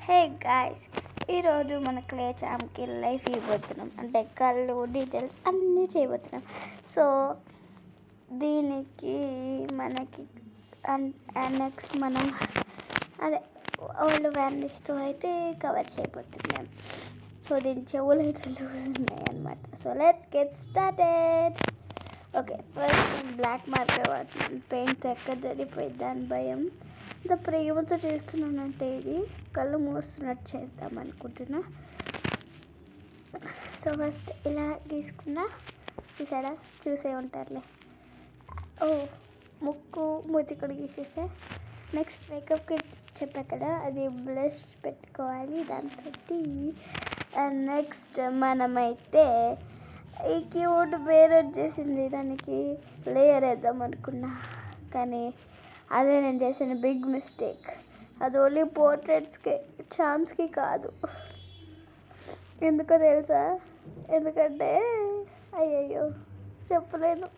Hey guys, ఈరోజు మన clay చామ్కి life ఇవ్వబోతున్నాం. అంటే కళ్ళు డీటెయిల్స్ అన్నీ చేయబోతున్నాం. సో దీనికి మనకి నెక్స్ట్ మనం అదే ఓల్డ్ వ్యానిష్తో అయితే కవర్ చేయబోతున్నాం. సో దీని చెవులు అయితే లూజ్ ఉన్నాయి అన్నమాట. So let's get started. Okay, first black marker వాడుతున్నాను. పెయింట్ ఎక్కడ జరిగిపోయింది అని భయం. ఇంత ప్రేమతో చేస్తున్నానంటే ఇది కళ్ళు మూస్తున్నట్టు చేద్దాం అనుకుంటున్నా. సో ఫస్ట్ ఇలా గీసుకున్నా, చూసే ఉంటారులే. ఓ ముక్కు మూతి కూడా గీసేసా. నెక్స్ట్ మేకప్ కిట్ చెప్పా కదా, అది బ్లష్ పెట్టుకోవాలి దాంతో. నెక్స్ట్ మనమైతే ఈ క్యూట్ పేరు వచ్చేసింది, దానికి లేయర్ వేద్దాం అనుకున్నా, కానీ అదే నేను చేసిన బిగ్ మిస్టేక్. అది ఓన్లీ పోర్ట్రేట్స్కి, చామ్స్కి కాదు. ఎందుకో తెలుసా? ఎందుకంటే అయ్యయ్యో చెప్పలేను,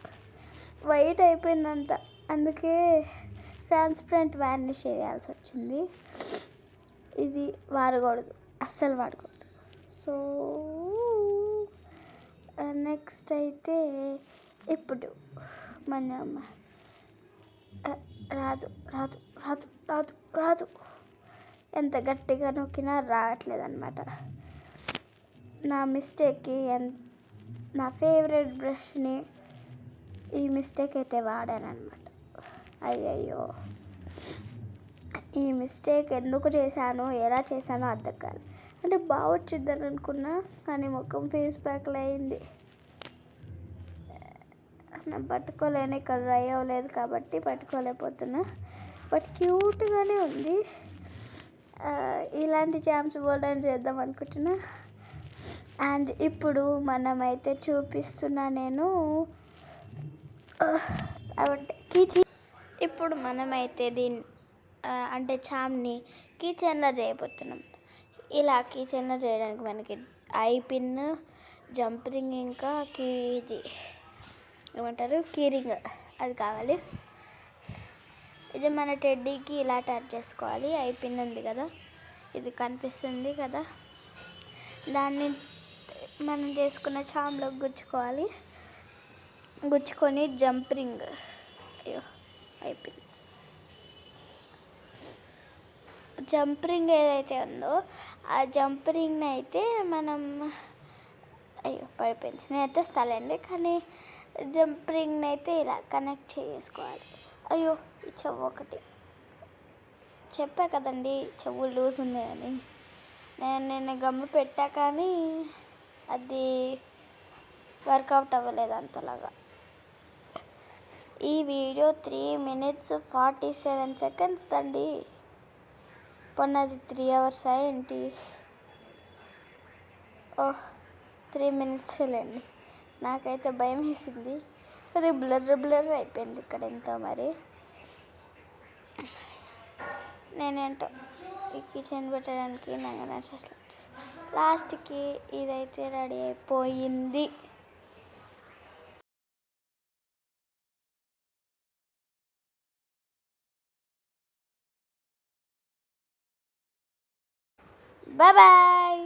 వైట్ అయిపోయిందంత. అందుకే ట్రాన్స్పరెంట్ వార్నిష్ వేయాల్సి వచ్చింది. ఇది వాడకూడదు, అస్సలు వాడకూడదు. సో నెక్స్ట్ అయితే ఇప్పుడు మనం రాదు రాదు రాదు రాదు రాదు ఎంత గట్టిగా నొక్కినా రావట్లేదు అనమాట. నా మిస్టేక్కి నా ఫేవరెట్ బ్రష్ని ఈ మిస్టేక్ అయితే వాడాను అనమాట. అయ్యయ్యో, ఈ మిస్టేక్ ఎందుకు చేశానో, ఎలా చేశానో అర్థం కాదు. అంటే బాగా వచ్చిద్దని అనుకున్నా, కానీ ముఖం ఫేస్ ప్యాక్లో అయింది. నేను పట్టుకోలేను, ఇక్కడ డ్రై అవ్వలేదు కాబట్టి పట్టుకోలేకపోతున్నా. బట్ క్యూట్గానే ఉంది. ఇలాంటి చామ్స్ బోల్డన్ చేద్దాం అనుకుంటున్నా. అండ్ ఇప్పుడు మనమైతే చూపిస్తున్నా నేను ఇప్పుడు మనమైతే దీన్ని అంటే చామ్ని కీచైన్లో చేయబోతున్నాం. ఇలా కీచైన్లో చేయడానికి మనకి ఐ పిన్, జంప్ రింగ్, ఇంకా ఇది ఏమంటారు, కీ రింగ్, అది కావాలి. ఇది మన టెడ్డీకి ఇలా అటాచ్ చేసుకోవాలి. ఐ పిన్ ఉంది కదా, ఇది కనిపిస్తుంది కదా, దాన్ని మనం చేసుకున్న చామ్లో గుచ్చుకోవాలి. గుచ్చుకొని జంప్ రింగ్, అయ్యో ఐ పిన్స్, జంప్ రింగ్ ఏదైతే ఉందో ఆ జంప్ రింగ్ని అయితే మనం, అయ్యో పడిపోయింది, నేనైతే స్థలండి, కానీ జంప్ రింగ్ని అయితే ఇలా కనెక్ట్ చేసుకోవాలి. అయ్యో ఈ చెవు ఒకటి చెప్పా కదండి, చెవు లూజ్ ఉన్నాయని. నేను గమ్ము పెట్టా కానీ అది వర్కౌట్ అవ్వలేదు అంతలాగా. ఈ వీడియో 3 minutes 47 seconds దండి. పొన్నది 3 hours ఏంటి? ఓహ్ 3 minutes లేండి. నాకైతే భయం వేసింది, అది బ్లర్ అయిపోయింది ఇక్కడ ఎంతో. మరి నేనేంటో ఈ కిచెన్ పెట్టడానికి నాకు లాస్ట్కి ఇదైతే రెడీ అయిపోయింది. Bye bye.